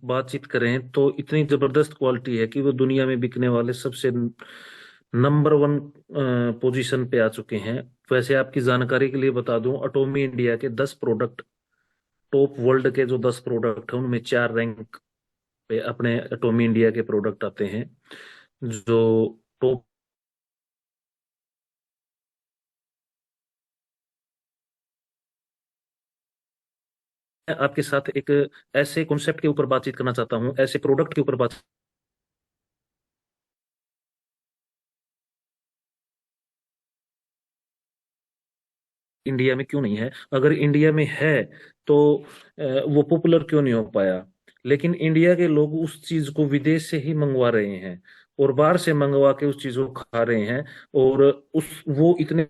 बातचीत करें तो इतनी जबरदस्त क्वालिटी है कि वो दुनिया में बिकने वाले सबसे नंबर वन पोजीशन पे आ चुके हैं। वैसे आपकी जानकारी के लिए बता दूं, अटोमी इंडिया के 10 प्रोडक्ट, टॉप वर्ल्ड के जो 10 प्रोडक्ट हैं उनमें 4 रैंक पे अपने अटोमी इंडिया के प्रोडक्ट आते हैं। जो टॉप आपके साथ एक ऐसे कॉन्सेप्ट के ऊपर बातचीत करना चाहता हूँ, ऐसे प्रोडक्ट के ऊपर बात। इंडिया में क्यों नहीं है? अगर इंडिया में है तो वो पॉपुलर क्यों नहीं हो पाया? लेकिन इंडिया के लोग उस चीज को विदेश से ही मंगवा रहे हैं और बाहर से मंगवा के उस चीज को खा रहे हैं। और उस वो इतने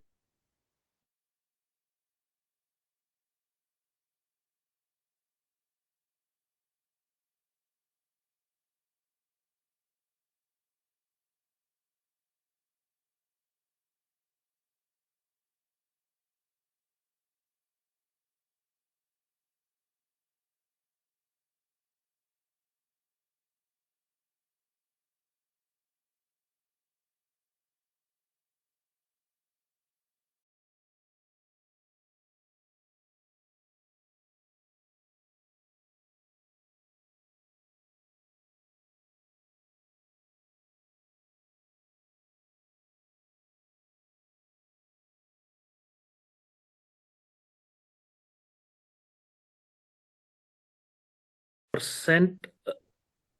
परसेंट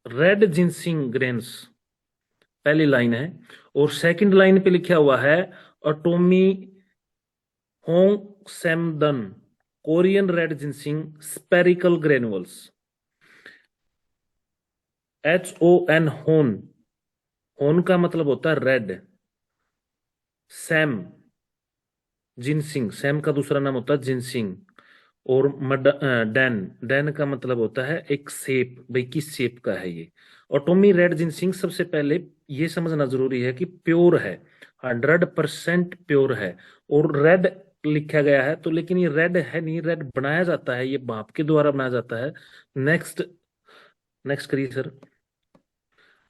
रेड जिनसिंग ग्रेन्स पहली लाइन है। और सेकंड लाइन पे लिखा हुआ है Atomy Hong Samdan Korean red ginseng spherical granules. HON होन। होन का मतलब होता है रेड। सैम जिनसिंग, सैम का दूसरा नाम होता है जिनसिंग। और डैन, डैन का मतलब होता है एक सेप, भाई किस सेप का है ये। ऑटोमी रेड जिनसिंग सबसे पहले ये समझना जरूरी है कि प्योर है, 100% प्योर है। और रेड लिखा गया है तो, लेकिन ये रेड है नहीं, रेड बनाया जाता है, ये भाप के द्वारा बनाया जाता है। नेक्स्ट, नेक्स्ट करिए सर।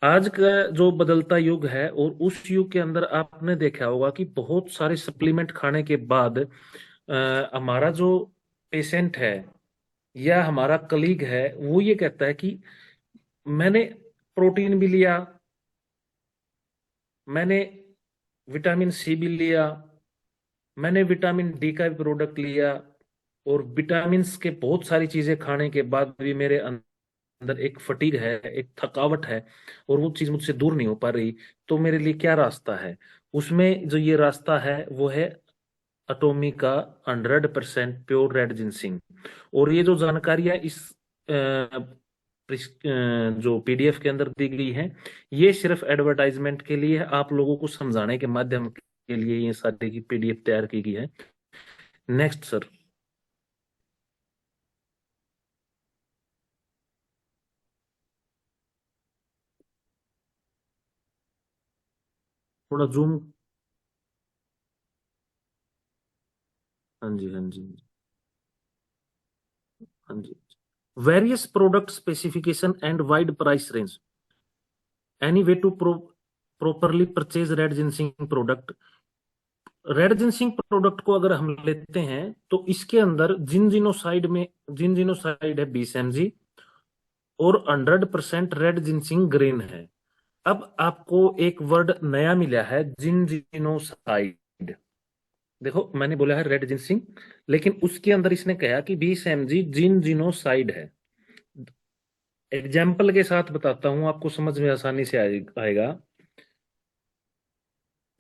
आज का जो बदलता युग है और उस युग के अंदर आपने देखा होगा कि बहुत सारे सप्लीमेंट खाने के बाद हमारा जो पेशेंट है या हमारा कलीग है वो ये कहता है कि मैंने प्रोटीन भी लिया, मैंने विटामिन सी भी लिया, मैंने विटामिन डी का भी प्रोडक्ट लिया, और विटामिन के बहुत सारी चीजें खाने के बाद भी मेरे अंदर एक फटीग है, एक थकावट है, और वो चीज मुझसे दूर नहीं हो पा रही। तो मेरे लिए क्या रास्ता है? उसमें जो ये रास्ता है वो है अटोमी का 100% प्योर रेड जिनसिंग। और ये जो जानकारियां इस जो PDF के अंदर दी गई है, ये सिर्फ एडवर्टाइजमेंट के लिए है, आप लोगों को समझाने के माध्यम के लिए ये सारी की PDF तैयार की गई है। Next sir. थोड़ा जूम। हाँ जी, हाँ जी, हाँ जी। Various product specification and wide price range, any way to properly purchase red ginseng product. Red ginseng product को अगर हम लेते हैं तो इसके अंदर जिनजिनोसाइड में, जिनजिनोसाइड है 20 mg, और 100% रेड जिनसिंग ग्रीन है। अब आपको एक वर्ड नया मिला है, जिनजिनोसाइड। देखो मैंने बोला है रेड जिनसिंग, लेकिन उसके अंदर इसने कहा कि 20 mg जिनजिनोसाइड है। एग्जाम्पल के साथ बताता हूं, आपको समझ में आसानी से आएगा।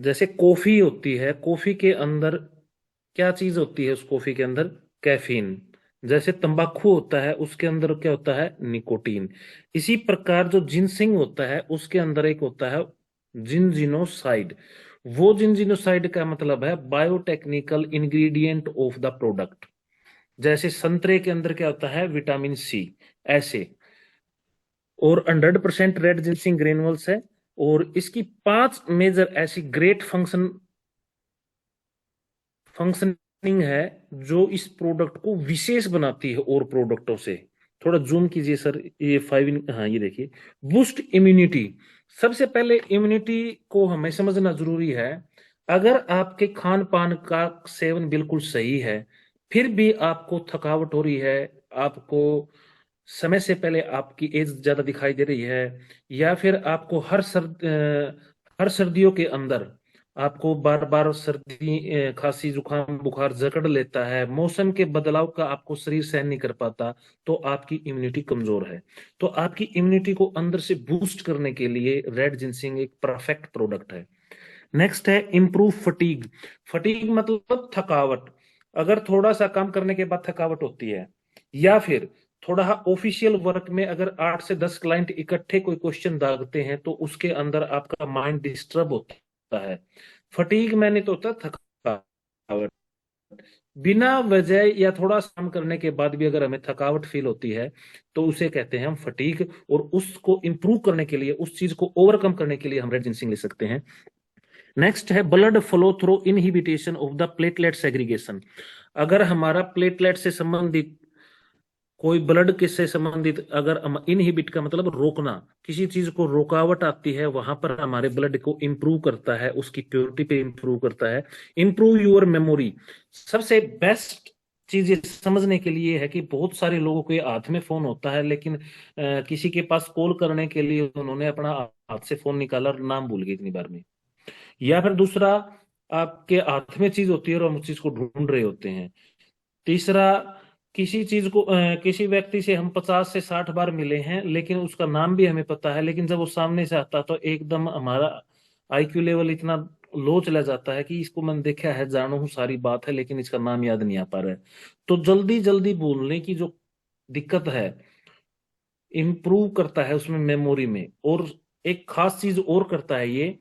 जैसे कॉफी होती है, कॉफी के अंदर क्या चीज होती है? उस कॉफी के अंदर कैफीन। जैसे तंबाकू होता है उसके अंदर क्या होता है? निकोटीन। इसी प्रकार जो जिनसिंग होता है उसके अंदर एक होता है जिनजिनोसाइड। वो जिनजिनोसाइड का मतलब है biotechnical ingredient of the product. जैसे संतरे के अंदर क्या होता है? विटामिन सी, ऐसे। और 100% रेड जिनसिंग ग्रेनुअल्स है। और इसकी 5 मेजर ऐसी ग्रेट फंक्शनिंग है जो इस प्रोडक्ट को विशेष बनाती है और प्रोडक्टों से। थोड़ा जूम कीजिए सर, ये 5 हाँ ये देखिए, बूस्ट इम्यूनिटी। सबसे पहले इम्यूनिटी को हमें समझना जरूरी है। अगर आपके खान पान का सेवन बिल्कुल सही है, फिर भी आपको थकावट हो रही है, आपको समय से पहले आपकी एज ज्यादा दिखाई दे रही है, या फिर आपको हर सर्दियों के अंदर आपको बार बार सर्दी खांसी जुकाम बुखार जकड़ लेता है, मौसम के बदलाव का आपको शरीर सहन नहीं कर पाता, तो आपकी इम्यूनिटी कमजोर है। तो आपकी इम्यूनिटी को अंदर से बूस्ट करने के लिए रेड जिंसिंग एक परफेक्ट प्रोडक्ट है। नेक्स्ट है इम्प्रूव फटीग। फटीग मतलब थकावट। अगर थोड़ा सा काम करने के बाद थकावट होती है, या फिर थोड़ा ऑफिशियल वर्क में अगर 8 से 10 क्लाइंट इकट्ठे कोई क्वेश्चन दागते हैं, तो उसके अंदर आपका माइंड डिस्टर्ब होता है। फटीग मैंने तो होता है थकावट। बिना वजह या थोड़ा सा काम करने के बाद भी अगर हमें थकावट फील होती है, तो उसे कहते हैं हम फटीग। और उसको इंप्रूव करने के लिए, उस चीज को ओवरकम करने के लिए हम रेड जिंसिंग ले सकते हैं। नेक्स्ट है blood flow through inhibition of the platelet segregation. अगर हमारा प्लेटलेट से संबंधित कोई ब्लड के से संबंधित, अगर इनहिबिट का मतलब रोकना, किसी चीज को रुकावट आती है, वहां पर हमारे ब्लड को इंप्रूव करता है, उसकी प्योरिटी पे इंप्रूव करता है। Improve your memory. सबसे बेस्ट चीज ये समझने के लिए है कि बहुत सारे लोगों के हाथ में फोन होता है, लेकिन किसी के पास कॉल करने के लिए उन्होंने अपना हाथ से फोन निकाला और नाम भूल गए इतनी बार में। या फिर दूसरा, आपके हाथ में चीज होती है और हम उस चीज को ढूंढ रहे होते हैं। तीसरा, किसी चीज को किसी व्यक्ति से हम 50 से 60 बार मिले हैं, लेकिन उसका नाम भी हमें पता है, लेकिन जब वो सामने से आता तो एकदम हमारा आईक्यू लेवल इतना लो चला जाता है कि इसको मैंने देखा है, जानो हूँ सारी बात है, लेकिन इसका नाम याद नहीं आ पा रहा है। तो जल्दी जल्दी बोलने की जो दिक्कत है, इम्प्रूव करता है उसमें मेमोरी में। और एक खास चीज और करता है ये,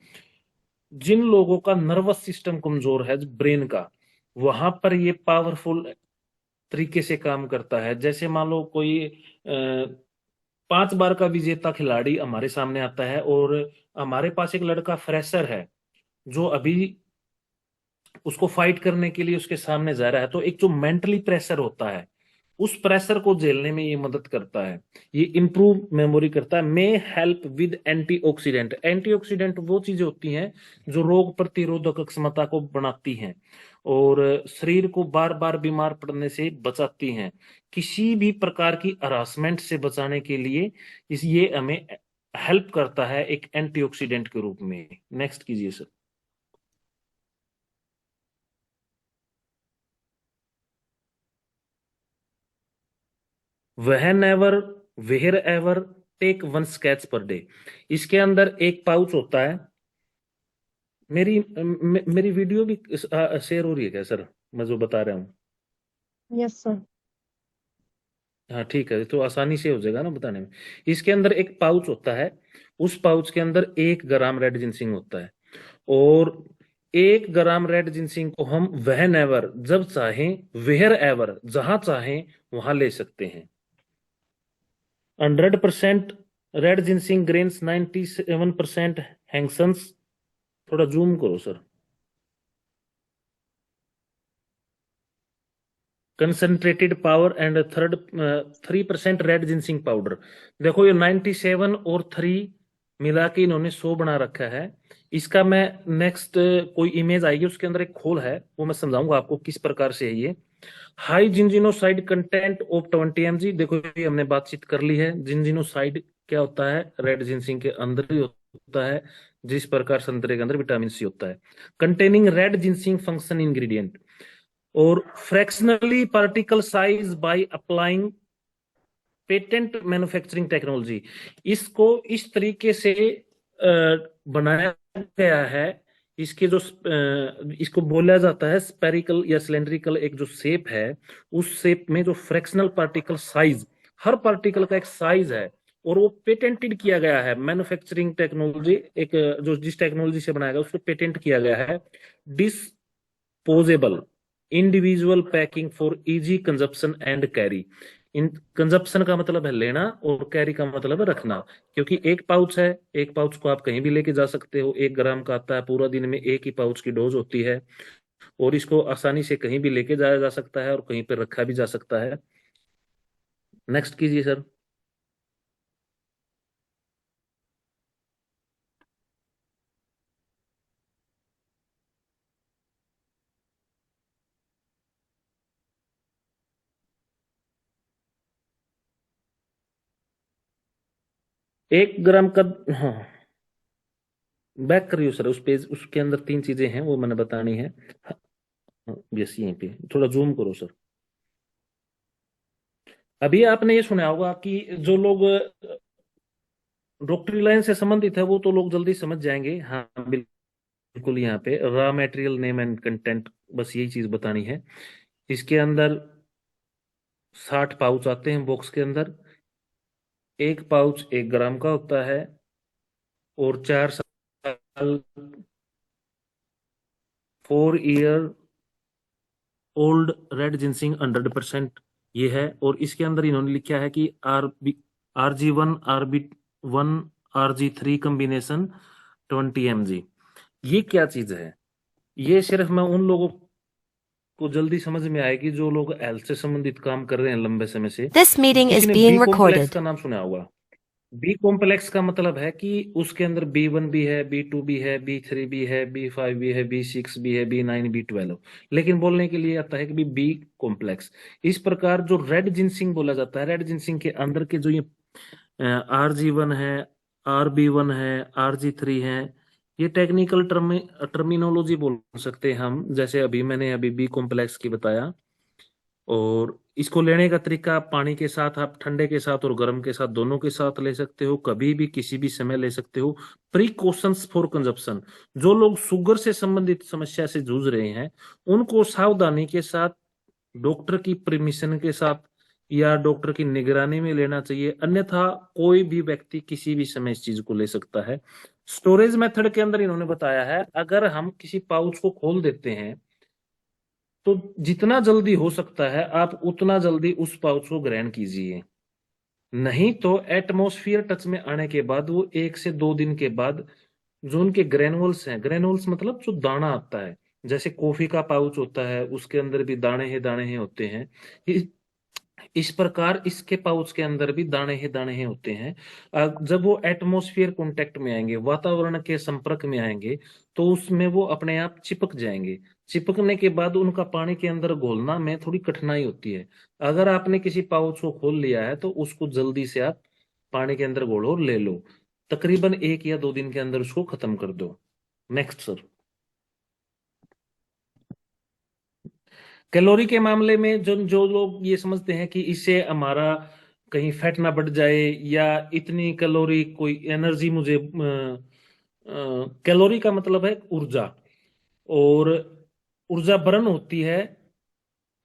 जिन लोगों का नर्वस सिस्टम कमजोर है, ब्रेन का, वहां पर ये पावरफुल तरीके से काम करता है। जैसे मान लो कोई 5 बार का विजेता खिलाड़ी हमारे सामने आता है, और हमारे पास एक लड़का फ्रेशर है जो अभी उसको फाइट करने के लिए उसके सामने जा रहा है, तो एक जो मेंटली प्रेशर होता है, उस प्रेशर को झेलने में ये मदद करता है। ये इंप्रूव मेमोरी करता है। May help with antioxidant. Antioxidant वो चीजें होती हैं जो रोग प्रतिरोधक क्षमता को बढ़ाती हैं और शरीर को बार बार बीमार पड़ने से बचाती हैं, किसी भी प्रकार की हरासमेंट से बचाने के लिए इस ये हमें हेल्प करता है एक एंटीऑक्सीडेंट के रूप में। नेक्स्ट कीजिए sir. Whenever, wherever, take 1 sketch per day. इसके अंदर एक पाउच होता है। मेरी वीडियो भी शेयर हो रही है क्या सर, मैं जो बता रहा हूँ? Yes sir. हाँ ठीक है, तो आसानी से हो जाएगा ना बताने में। इसके अंदर एक पाउच होता है, उस पाउच के अंदर 1 ग्राम रेड जिनसिंग होता है। और 1 ग्राम रेड जिनसिंग को हम वेन एवर, जब चाहें, वेयर एवर, जहां चाहें वहां ले सकते हैं। 100% रेड जिनसिंग ग्रेन्स, 97% हैंगसन्स। थोड़ा जूम करो sir. Concentrated power and 3% red ginseng powder. देखो ये 97 और 3 मिला के इन्होंने 100 बना रखा है। इसका मैं नेक्स्ट कोई इमेज आएगी, उसके अंदर एक खोल है, वो मैं समझाऊंगा आपको किस प्रकार से है ये। High ginsenoside content of 20 mg। देखो ये हमने बातचीत कर ली है। जिंजिनोसाइड क्या होता है? रेड जिनसिंग के अंदर ही होता है, जिस प्रकार संतरे के अंदर विटामिन सी होता है। Containing red ginseng function ingredient. और fractionally particle size by applying patent manufacturing technology. इसको इस तरीके से बनाया गया है, इसके जो इसको बोला जाता है स्पेरिकल या सिलेंड्रिकल, एक जो शेप है, उस शेप में जो फ्रैक्शनल पार्टिकल साइज, हर पार्टिकल का एक साइज है, और वो पेटेंटेड किया गया है। मैन्युफैक्चरिंग टेक्नोलॉजी, एक जो जिस टेक्नोलॉजी से बनाया गया उसको पेटेंट किया गया है। Disposable individual packing for easy consumption and carry. In consumption का मतलब है लेना, और कैरी का मतलब है रखना। क्योंकि एक पाउच है, एक पाउच को आप कहीं भी लेके जा सकते हो, 1 ग्राम का आता है, पूरा दिन में एक ही पाउच की डोज होती है, और इसको आसानी से कहीं भी लेके जाया जा सकता है और कहीं पर रखा भी जा सकता है। नेक्स्ट कीजिए सर। एक ग्राम का, हाँ, बैक करियो सर उस पेज, उसके अंदर तीन चीजें हैं वो मैंने बतानी है। यस, यहीं पे थोड़ा जूम करो सर। अभी आपने ये सुना होगा कि जो लोग डॉक्टरी लाइन से संबंधित है वो तो लोग जल्दी समझ जाएंगे। हाँ बिल्कुल, यहाँ पे raw material name and content, बस यही चीज बतानी है। इसके अंदर 60 पाउच आते हैं बॉक्स के अंदर। एक पाउच 1 ग्राम का होता है, और 4 साल, 4 ईयर ओल्ड रेड जिनसिंग 100%, ये है। और इसके अंदर इन्होंने लिखा है कि RG1 RG3 कॉम्बिनेशन 20 mg। ये क्या चीज है? ये सिर्फ मैं उन लोगों को जल्दी समझ में आएगी जो लोग हेल्थ से संबंधित काम कर रहे हैं लंबे समय से। This meeting किसी is ने बी being कॉम्प्लेक्स recorded. का नाम सुना होगा। बी कॉम्प्लेक्स का मतलब है कि उसके अंदर B1 भी है, B2 भी है, B3 भी है, B5 भी है, B6 भी है, B9, B12, लेकिन बोलने के लिए आता है कि बी कॉम्प्लेक्स। इस प्रकार जो रेड जिनसिंग बोला जाता है, रेड जिनसिंग के अंदर के जो ये RG1 है, RB1 है, RG3 है, ये टेक्निकल टर्मिनोलॉजी बोल सकते हैं हम। जैसे मैंने बी कॉम्प्लेक्स की बताया। और इसको लेने का तरीका, पानी के साथ, आप ठंडे के साथ और गर्म के साथ दोनों के साथ ले सकते हो, कभी भी किसी भी समय ले सकते हो। प्रिकॉशंस फॉर कंजप्शन, जो लोग शुगर से संबंधित समस्या से जूझ रहे हैं उनको सावधानी के साथ, डॉक्टर की परमिशन के साथ या डॉक्टर की निगरानी में लेना चाहिए, अन्यथा कोई भी व्यक्ति किसी भी समय इस चीज को ले सकता है। स्टोरेज मेथड के अंदर इन्होंने बताया है, अगर हम किसी पाउच को खोल देते हैं तो जितना जल्दी हो सकता है आप उतना जल्दी उस पाउच को ग्रहण कीजिए। नहीं तो एटमॉस्फियर टच में आने के बाद वो 1 से 2 दिन के बाद जो उनके ग्रेनुअल्स हैं, ग्रेनुअल्स मतलब जो दाना आता है, जैसे कॉफी का पाउच होता है उसके अंदर भी दाने ही होते हैं। इस प्रकार इसके पाउच के अंदर भी दाने ही होते हैं। जब वो एटमॉस्फेयर कांटेक्ट में आएंगे, वातावरण के संपर्क में आएंगे, तो उसमें वो अपने आप चिपक जाएंगे। चिपकने के बाद उनका पानी के अंदर घोलना में थोड़ी कठिनाई होती है। अगर आपने किसी पाउच को खोल लिया है तो उसको जल्दी से आप पानी के अंदर घोलो और ले लो। तकरीबन 1 या 2 दिन के अंदर उसको खत्म कर दो। Next sir. कैलोरी के मामले में जो जो लोग ये समझते हैं कि इससे हमारा कहीं फैट ना बढ़ जाए, या इतनी कैलोरी कोई एनर्जी मुझे, कैलोरी का मतलब है ऊर्जा, और ऊर्जा बर्न होती है,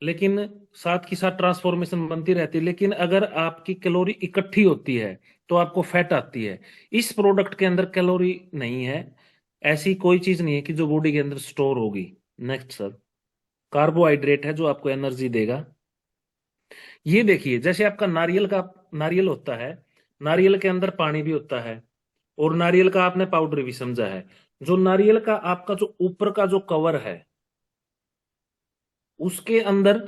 लेकिन साथ की साथ ट्रांसफॉर्मेशन बनती रहती है। लेकिन अगर आपकी कैलोरी इकट्ठी होती है तो आपको फैट आती है। इस प्रोडक्ट के अंदर कैलोरी नहीं है, ऐसी कोई चीज नहीं है कि जो बॉडी के अंदर स्टोर होगी। Next sir. कार्बोहाइड्रेट है जो आपको एनर्जी देगा। ये देखिए, जैसे आपका नारियल होता है, नारियल के अंदर पानी भी होता है, और नारियल का आपने पाउडर भी समझा है। जो नारियल का आपका जो ऊपर का जो कवर है, उसके अंदर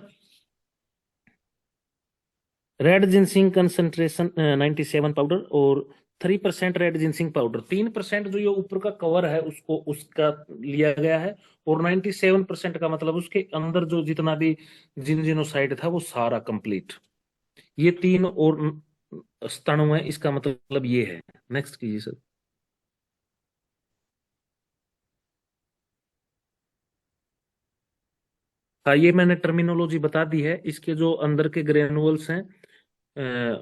रेड जिनसिंग कंसंट्रेशन 97 पाउडर, और 3% रेड जिनसिंग पाउडर, 3% जो ये ऊपर का कवर है उसको उसका लिया गया है, और 97% का मतलब उसके अंदर जो जितना भी जिनजिनोसाइड था वो सारा कंप्लीट। ये तीन और स्तणु है, इसका मतलब ये है। नेक्स्ट कीजिए सर। हाँ, ये मैंने टर्मिनोलॉजी बता दी है। इसके जो अंदर के ग्रेनुअल्स हैं,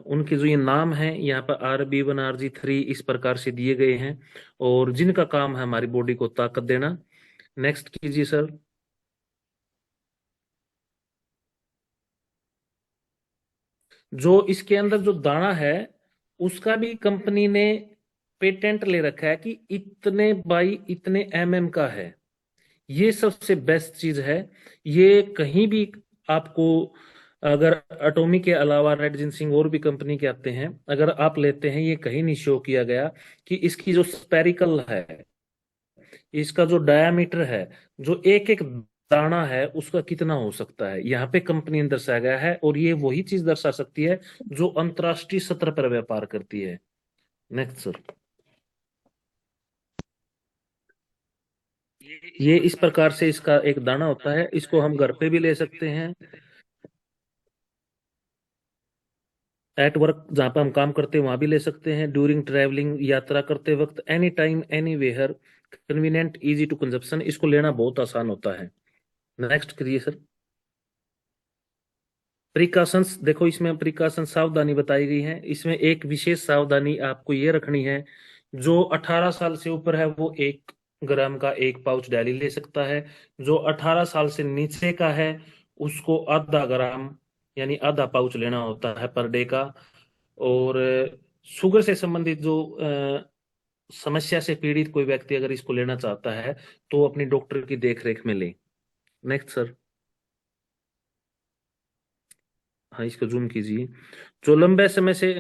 उनके जो ये नाम है यहाँ पर RB1 RG3 इस प्रकार से दिए गए हैं, और जिनका काम है हमारी बॉडी को ताकत देना। नेक्स्ट कीजिए सर। जो इसके अंदर जो दाना है उसका भी कंपनी ने पेटेंट ले रखा है कि इतने बाई इतने का है। ये सबसे बेस्ट चीज है। ये कहीं भी आपको, अगर एटॉमिक के अलावा रेड जिनसिंग और भी कंपनी के आते हैं, अगर आप लेते हैं, ये कहीं नहीं शो किया गया कि इसकी जो स्पेरिकल है, इसका जो डायामीटर है, जो एक एक दाना है उसका कितना हो सकता है, यहाँ पे कंपनी ने दर्शाया गया है, और ये वही चीज दर्शा सकती है जो अंतरराष्ट्रीय सतह पर व्यापार करती है। Next sir. ये इस प्रकार से इसका एक दाना होता है, इसको हम घर पे भी ले सकते हैं, एट वर्क जहाँ पे हम काम करते हैं वहां भी ले सकते हैं, ड्यूरिंग ट्रैवलिंग यात्रा करते वक्त, any time anywhere, convenient easy to consumption, इसको लेना बहुत आसान होता है। नेक्स्ट करिए सर। प्रिकॉशंस, देखो इसमें प्रिकॉशन सावधानी बताई गई है, इसमें एक विशेष सावधानी आपको ये रखनी है, जो 18 साल से ऊपर है वो 1 ग्राम का एक पाउच डेली ले सकता है, जो 18 साल से नीचे का है उसको आधा ग्राम यानी आधा पाउच लेना होता है पर डे का। और शुगर से संबंधित जो समस्या से पीड़ित कोई व्यक्ति अगर इसको लेना चाहता है तो वो अपनी डॉक्टर की देखरेख में ले। Next sir. हाँ इसको जूम कीजिए। जो लंबे समय से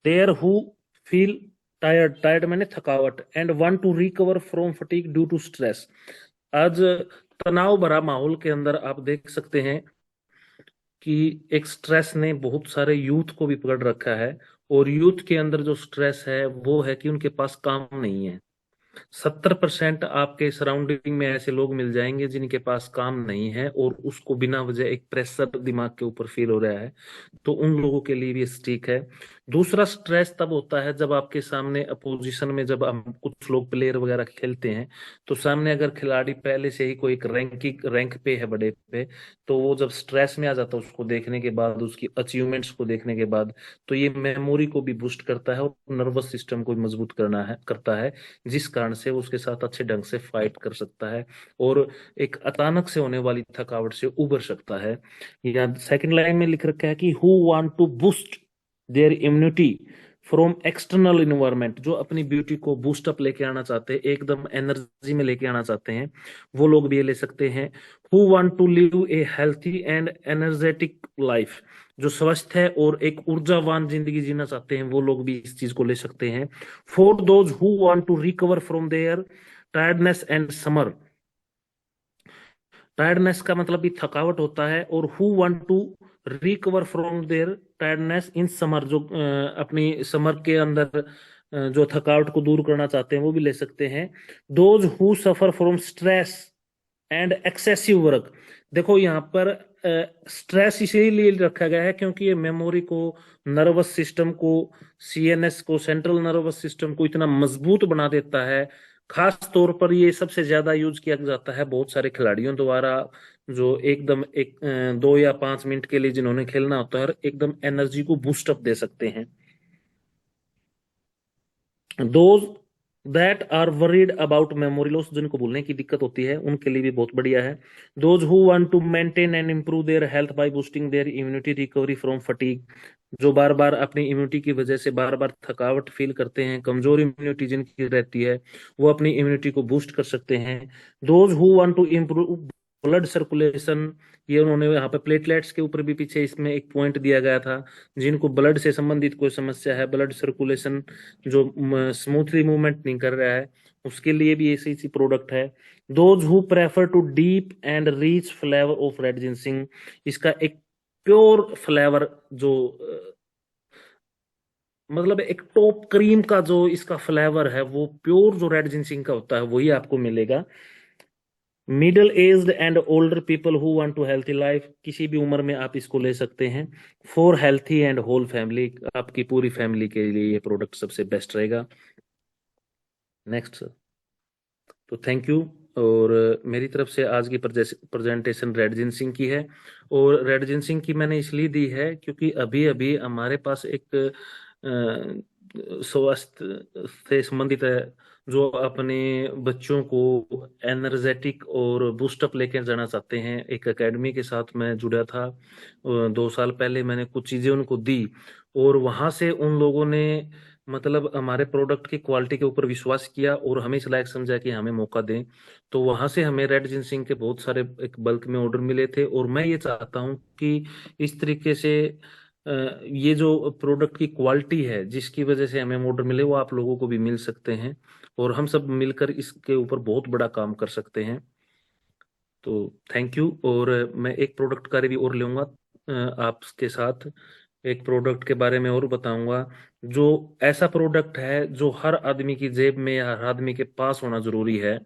there who feel tired, tired मैंने थकावट, and want to recover from fatigue due to stress. आज तनाव भरा माहौल के अंदर आप देख सकते हैं कि एक स्ट्रेस ने बहुत सारे यूथ को भी पकड़ रखा है, और यूथ के अंदर जो स्ट्रेस है वो है कि उनके पास काम नहीं है। 70% आपके सराउंडिंग में ऐसे लोग मिल जाएंगे जिनके पास काम नहीं है और उसको बिना वजह एक प्रेशर दिमाग के ऊपर फील हो रहा है, तो उन लोगों के लिए भी ठीक है। दूसरा स्ट्रेस तब होता है जब आपके सामने अपोजिशन में, जब हम कुछ लोग प्लेयर वगैरह खेलते हैं, तो सामने अगर खिलाड़ी पहले से ही कोई एक रैंक पे है, बड़े पे, तो वो जब स्ट्रेस में आ जाता है उसको देखने के बाद, उसकी अचीवमेंट्स को देखने के बाद, तो ये मेमोरी को भी बूस्ट करता है और नर्वस सिस्टम को भी मजबूत करता है, जिस कारण से वो उसके साथ अच्छे ढंग से फाइट कर सकता है और एक अचानक से होने वाली थकावट से उबर सकता है। या सेकंड लाइन में लिख रखा है कि who want to boost their immunity from external environment, जो अपनी ब्यूटी को बूस्ट अप लेके आना चाहते हैं, एकदम एनर्जी में लेके आना चाहते हैं, वो लोग भी ये ले सकते हैं। Who want to live a healthy and energetic life, जो स्वस्थ है और एक ऊर्जावान जिंदगी जीना चाहते हैं, वो लोग भी इस चीज को ले सकते हैं। For those who want to recover from their tiredness and summer, tiredness का मतलब भी थकावट होता है, और who want to recover from their tiredness in summer, जो अपनी समर के अंदर जो थकावट को दूर करना चाहते हैं वो भी ले सकते हैं। Those who suffer from stress and excessive work, देखो यहाँ पर स्ट्रेस इसीलिए रखा गया है क्योंकि ये मेमोरी को, नर्वस सिस्टम को, सीएनएस को, सेंट्रल नर्वस सिस्टम को इतना मजबूत बना देता है। खास तौर पर ये सबसे ज्यादा यूज किया जाता है बहुत सारे खिलाड़ियों द्वारा, जो एकदम 2 या 5 मिनट के लिए जिन्होंने खेलना होता है और एकदम एनर्जी को बूस्ट अप दे सकते हैं। Those that are worried about memory loss, जिनको भूलने की दिक्कत होती है उनके लिए भी बहुत बढ़िया है। Those who want to maintain and improve their health by boosting their immunity recovery from fatigue, जो बार बार अपनी इम्यूनिटी की वजह से बार बार थकावट फील करते हैं, कमजोर इम्यूनिटी जिनकी रहती है, वो अपनी इम्यूनिटी को बूस्ट कर सकते हैं। Those who want to improve blood circulation, ये उन्होंने यहाँ पे प्लेटलेट्स के ऊपर भी पीछे इसमें एक पॉइंट दिया गया था, जिनको ब्लड से संबंधित कोई समस्या है, ब्लड सर्कुलेशन जो स्मूथली मूवमेंट नहीं कर रहा है, उसके लिए भी ऐसी सी प्रोडक्ट है। Those who prefer to deep and rich flavour of red ginseng, इसका एक प्योर फ्लेवर जो मतलब एक टॉप क्रीम का जो इसका फ्लेवर है, वो प्योर जो रेड जिनसिंग का होता है वही आपको मिलेगा। Middle aged and older people who want to healthy life, किसी भी उम्र में आप इसको ले सकते हैं। For healthy and whole family, आपकी पूरी फैमिली के लिए ये प्रोडक्ट सबसे बेस्ट रहेगा। Next sir. तो थैंक यू। और मेरी तरफ से आज की प्रेजेंटेशन रेड जिनसिंग की है, और रेड जिनसिंग की मैंने इसलिए दी है क्योंकि अभी अभी हमारे पास एक स्वास्थ्य से संबंधित है, जो अपने बच्चों को एनर्जेटिक और बूस्टअप लेकर जाना चाहते हैं, एक एकेडमी के साथ मैं जुड़ा था। 2 साल पहले मैंने कुछ चीज़ें उनको दी, और वहां से उन लोगों ने मतलब हमारे प्रोडक्ट की क्वालिटी के ऊपर विश्वास किया और हमें इस लायक समझा कि हमें मौका दें। तो वहां से हमें रेड जिनसिंग के बहुत सारे एक बल्क में ऑर्डर मिले थे, और मैं ये चाहता हूँ कि इस तरीके से ये जो प्रोडक्ट की क्वालिटी है जिसकी वजह से हमें ऑर्डर मिले वो आप लोगों को भी मिल सकते हैं, और हम सब मिलकर इसके ऊपर बहुत बड़ा काम कर सकते हैं। तो थैंक यू। और मैं एक प्रोडक्ट का रिव्यू और लूंगा आपके साथ, एक प्रोडक्ट के बारे में और बताऊंगा, जो ऐसा प्रोडक्ट है जो हर आदमी की जेब में या हर आदमी के पास होना जरूरी है,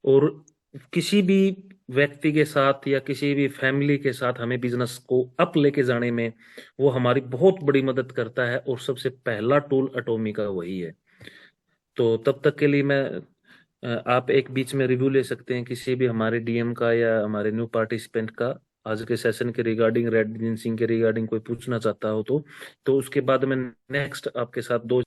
और किसी भी व्यक्ति के साथ या किसी भी फैमिली के साथ हमें बिजनेस को अप लेके जाने में वो हमारी बहुत बड़ी मदद करता है, और सबसे पहला टूल एटॉमी का वही है। तो तब तक के लिए मैं आप एक बीच में रिव्यू ले सकते हैं किसी भी हमारे डीएम का या हमारे न्यू पार्टिसिपेंट का, आज के सेशन के रिगार्डिंग, रेड जिनसिंग के रिगार्डिंग कोई पूछना चाहता हो तो उसके बाद मैं नेक्स्ट आपके साथ दो